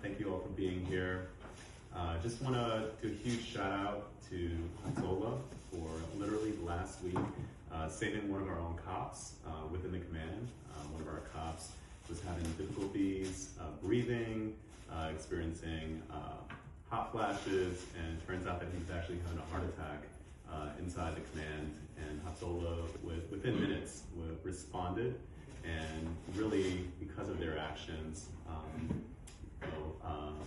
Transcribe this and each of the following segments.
Thank you all for being here. Just want to do a huge shout out to Hatzoloh for literally last week saving one of our own cops within the command. One of our cops was having difficulties breathing, experiencing hot flashes, and it turns out that he was actually having a heart attack inside the command. And Hatzoloh, within minutes, responded, and really, because of their actions,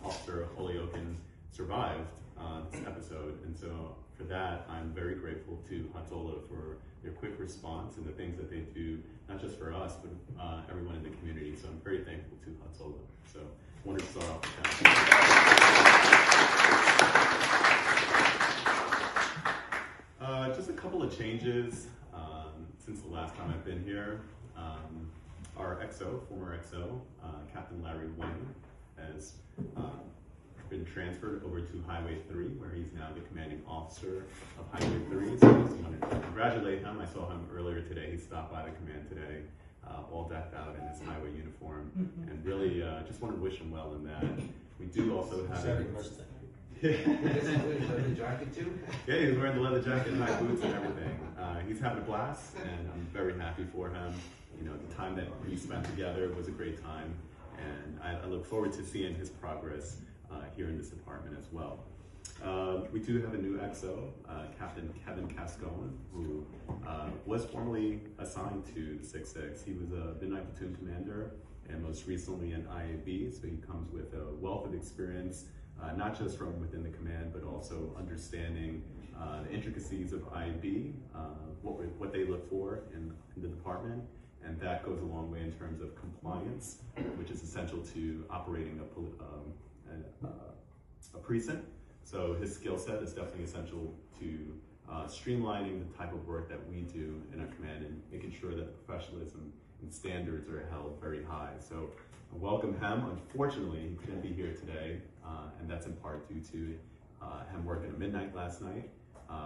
Officer Hatzoloh survived this episode. And so for that, I'm very grateful to Hatzoloh for their quick response and the things that they do, not just for us, but everyone in the community. So I'm very thankful to Hatzoloh. So I wanted to start off with that. Just a couple of changes since the last time I've been here. Our XO, former XO, Captain Larry Wayne, has been transferred over to Highway 3, where he's now the commanding officer of Highway 3. So I just wanted to congratulate him. I saw him earlier today. He stopped by the command today, all decked out in his highway uniform, and really just want to wish him well in that. We do also have He doesn't wear the leather jacket too? Yeah, he's wearing the leather jacket and high boots and everything. He's having a blast, and I'm very happy for him. You know, the time that we spent together was a great time, and I look forward to seeing his progress here in this department as well. We do have a new XO, Captain Kevin Cascone, who was formerly assigned to the 66th. He was a midnight platoon commander, and most recently an IAB, so he comes with a wealth of experience, not just from within the command, but also understanding the intricacies of IAB, what they look for in the department, and that goes a long way in terms of compliance, which is essential to operating a precinct. So his skill set is definitely essential to streamlining the type of work that we do in our command and making sure that the professionalism and standards are held very high. So I welcome him. Unfortunately, he couldn't be here today, and that's in part due to him working at midnight last night.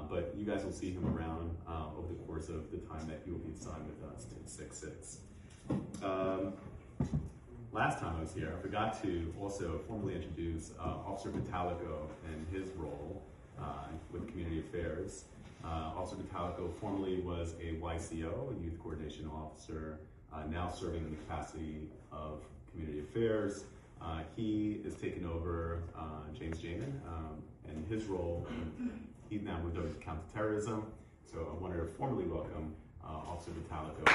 But you guys will see him around over the course of the time that he will be assigned with us to 66. Last time I was here, I forgot to also formally introduce Officer Hatzoloh and his role with Community Affairs. Officer Hatzoloh formerly was a YCO, a Youth Coordination Officer, now serving in the capacity of Community Affairs. He is taking over James Jamin and his role. He's now moved over to counterterrorism. So I wanted to formally welcome Officer Hatzoloh.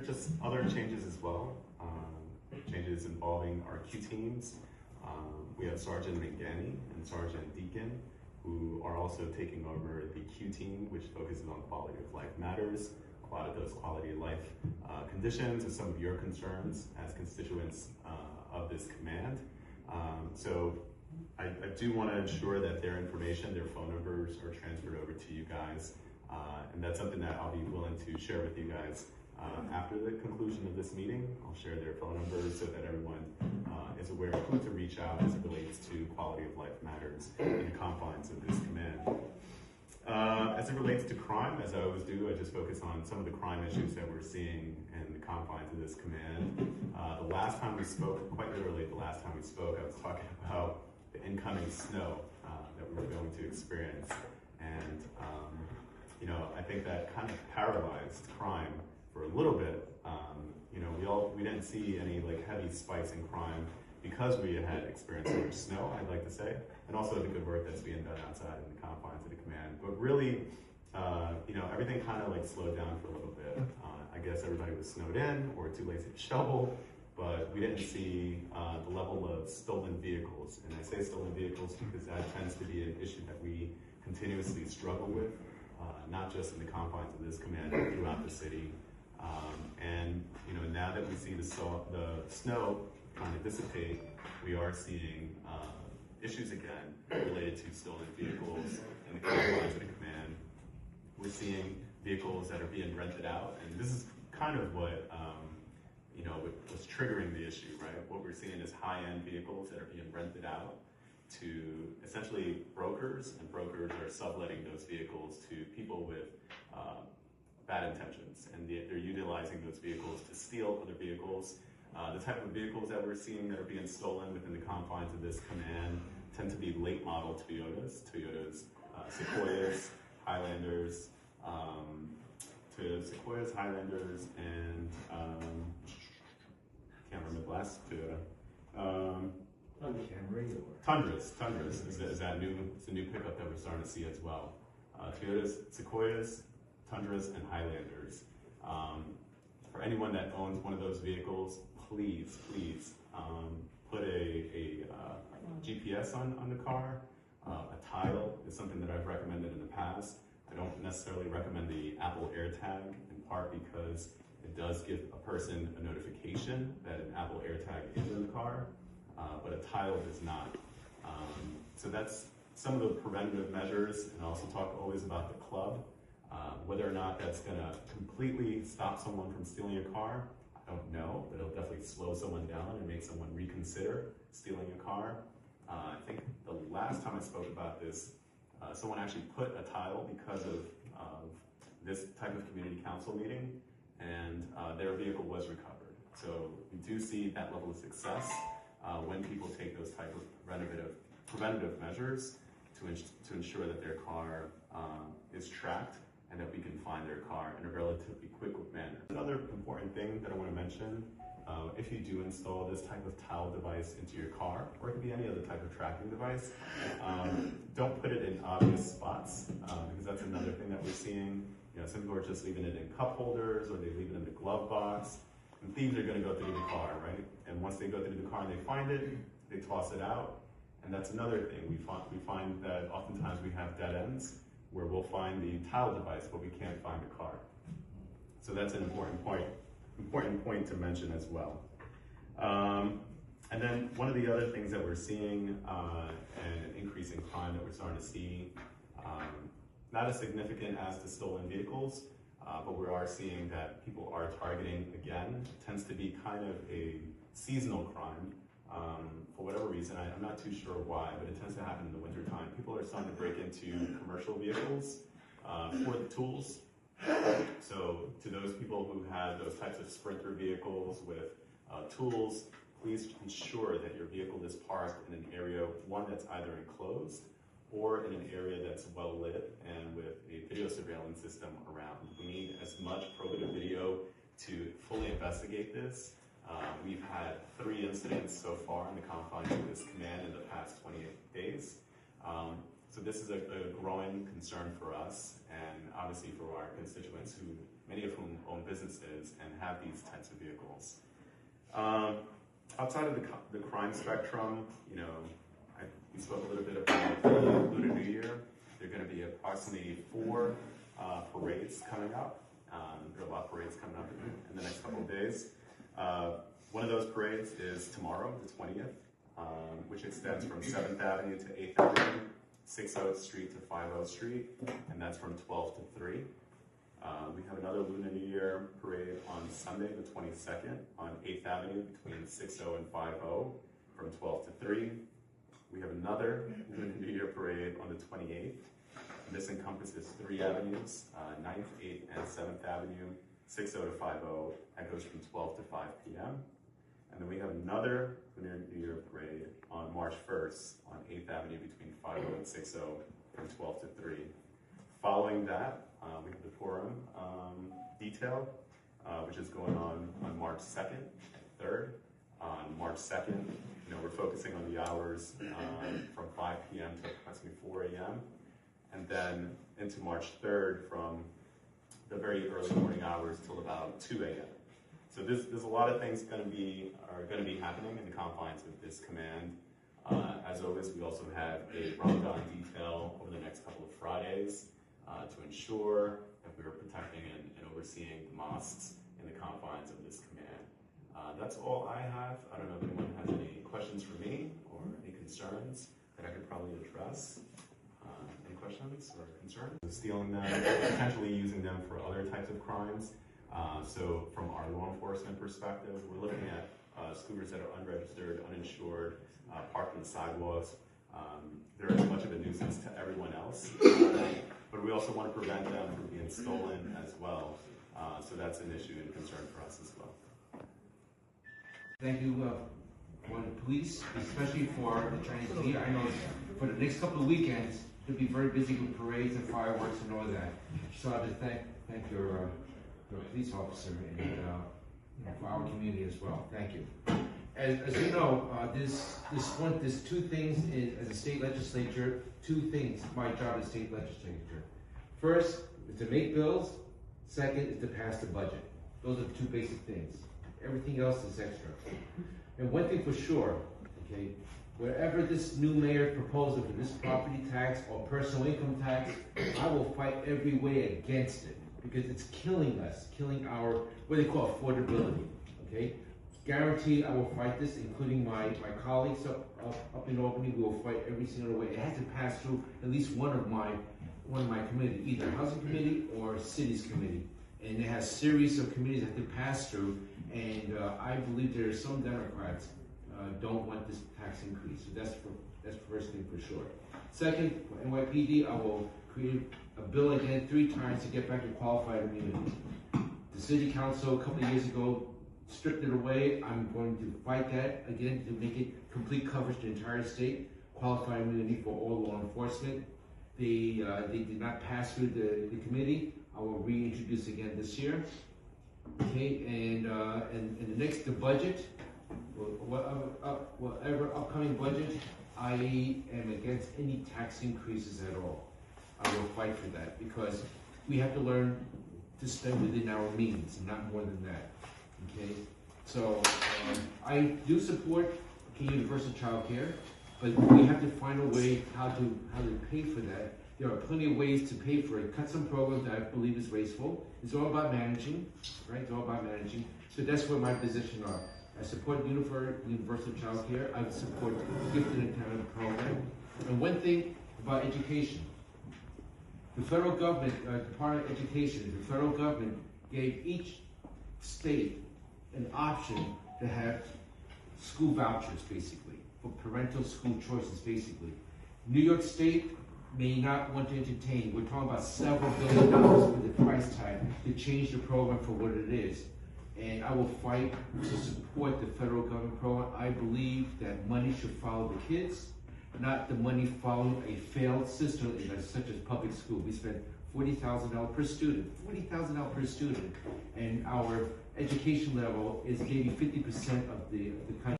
Just other changes as well. Changes involving our Q teams. We have Sergeant McGanny and Sergeant Deacon, who are also taking over the Q team, which focuses on quality of life matters. A lot of those quality of life conditions are some of your concerns as constituents of this command. So I do want to ensure that their information, their phone numbers are transferred over to you guys. And that's something that I'll be willing to share with you guys after the conclusion of this meeting. I'll share their phone numbers so that everyone is aware of who to reach out as it relates to quality of life matters in the confines of this command. As it relates to crime, as I always do, I just focus on some of the crime issues that we're seeing in the confines of this command. The last time we spoke, quite literally the last time we spoke, I was talking about the incoming snow that we were going to experience. And, you know, I think that kind of paralyzed crime for a little bit. You know, we didn't see any like heavy spikes in crime because we had experienced so much snow, I'd like to say, and also the good work that's being done outside in the confines of the command. But really, you know, everything kind of like slowed down for a little bit. I guess everybody was snowed in or too lazy to shovel, but we didn't see the level of stolen vehicles. And I say stolen vehicles because that tends to be an issue that we continuously struggle with, not just in the confines of this command, but throughout the city. And you know, now that we see the snow kind of dissipate, we are seeing issues again related to stolen vehicles in the confines of the command. We're seeing vehicles that are being rented out, and this is kind of what you know, what's triggering the issue, right? What we're seeing is high-end vehicles that are being rented out to essentially brokers, and brokers are subletting those vehicles to people with bad intentions, and they're utilizing those vehicles to steal other vehicles The type of vehicles that we're seeing that are being stolen within the confines of this command tend to be late model Toyotas, Sequoias, Highlanders, and can't remember the last Toyota. Tundras is that new? It's a new pickup that we're starting to see as well. Toyotas, Sequoias, Tundras, and Highlanders. For anyone that owns one of those vehicles, please put a GPS on the car. A tile is something that I've recommended in the past. I don't necessarily recommend the Apple AirTag, in part because it does give a person a notification that an Apple AirTag is in the car, but a tile does not. So that's some of the preventative measures, and I also talk always about the club. Whether or not that's gonna completely stop someone from stealing your car, I don't know, but it'll definitely slow someone down and make someone reconsider stealing a car. I think the last time I spoke about this, someone actually put a tile because of this type of community council meeting, and their vehicle was recovered. So we do see that level of success when people take those type of preventative measures to ensure that their car is tracked and that we can find their car in a relatively quick manner. Another important thing that I want to mention, if you do install this type of tile device into your car, or it could be any other type of tracking device, don't put it in obvious spots, because that's another thing that we're seeing. You know, some people are just leaving it in cup holders, or they leave it in the glove box, and thieves are going to go through the car, right? And once they go through the car and they find it, they toss it out. And that's another thing. We find that oftentimes we have dead ends where we'll find the tile device, but we can't find the car. So that's an important point to mention as well. And then one of the other things that we're seeing, an increase in crime that we're starting to see, not as significant as the stolen vehicles, but we are seeing that people are targeting again. It tends to be kind of a seasonal crime. For whatever reason, I'm not too sure why, but it tends to happen in the wintertime. People are starting to break into commercial vehicles for the tools. So to those people who have those types of Sprinter vehicles with tools, please ensure that your vehicle is parked in an area, one that's either enclosed or in an area that's well lit and with a video surveillance system around. We need as much probative video to fully investigate this. We've had 3 incidents so far in the confines of this command in the past 28 days. So this is a growing concern for us, and obviously for our constituents, who many of whom own businesses and have these types of vehicles. Outside of the crime spectrum, you know, we spoke a little bit about the Lunar New Year. There are going to be approximately 4 parades coming up. There are a lot of parades coming up in the next couple of days. One of those parades is tomorrow, the 20th, which extends from 7th Avenue to 8th Avenue, 6th Street to 50th Street, and that's from 12 to 3. We have another Lunar New Year parade on Sunday, the 22nd, on 8th Avenue between 60 and 50 from 12 to 3. We have another Lunar New Year parade on the 28th. And this encompasses 3 avenues, 9th, 8th, and 7th Avenue, 60 to 50. That goes from 12 to 5 p.m. And then we have another Lunar New Year parade on March 1st on 8th Avenue between 50 and 60 from 12 to 3. Following that, we have the Purim detail, which is going on March 2nd and 3rd. On March 2nd, you know, we're focusing on the hours from 5 p.m. to approximately 4 a.m. And then into March 3rd from the very early morning hours till about 2 a.m. So there's a lot of things are going to be happening in the confines of this command. As always, we also have a Ramadan detail over the next couple of Fridays to ensure that we are protecting and overseeing the mosques in the confines of this command. That's all I have. I don't know if anyone has any questions for me or any concerns that I could probably address. Any questions or concerns? Stealing them, potentially using them for other types of crimes. So from our law enforcement perspective, we're looking at scooters that are unregistered, uninsured, parked on the sidewalks. They're as much of a nuisance to everyone else, but we also want to prevent them from being stolen as well. So that's an issue and concern for us as well. thank you for the police, especially for the Chinese New Year. I know for the next couple of weekends, they'll be very busy with parades and fireworks and all that. So I just thank your police officer and for our community as well. Thank you. As you know, there's two things as a state legislature. Two things my job as state legislature. First is to make bills. Second is to pass the budget. Those are the two basic things. Everything else is extra. And one thing for sure, okay, wherever this new mayor proposal for this property tax or personal income tax, I will fight every way against it because it's killing us, killing our, what they call affordability, okay? Guarantee I will fight this, including my colleagues up in Albany. We will fight every single way. It has to pass through at least one of my committee, either housing committee or cities committee. And it has series of committees that they pass through. And I believe there are some Democrats don't want this tax increase. So that's the first thing for sure. Second, for NYPD, I will create a bill again 3 times to get back to qualified immunity. The city council a couple of years ago stripped it away. I'm going to fight that again to make it complete coverage the entire state, qualified immunity for all law enforcement. They did not pass through the committee. I will reintroduce again this year. Okay, and the next, the budget, whatever upcoming budget, I am against any tax increases at all. I will fight for that because we have to learn to spend within our means, and not more than that. Okay, so I do support universal child care, but we have to find a way how to pay for that. There are plenty of ways to pay for it. Cut some programs that I believe is wasteful. It's all about managing, right? It's all about managing. So that's where my position are. I support universal child care. I support gifted and talented program. And one thing about education, the federal government, Department of Education, the federal government gave each state an option to have school vouchers, basically, for parental school choices, basically. New York State may not want to entertain. We're talking about several $billions for the price tag to change the program for what it is. And I will fight to support the federal government program. I believe that money should follow the kids, not the money following a failed system such as public school. We spend $40,000 per student, $40,000 per student, and our education level is maybe 50% of the country.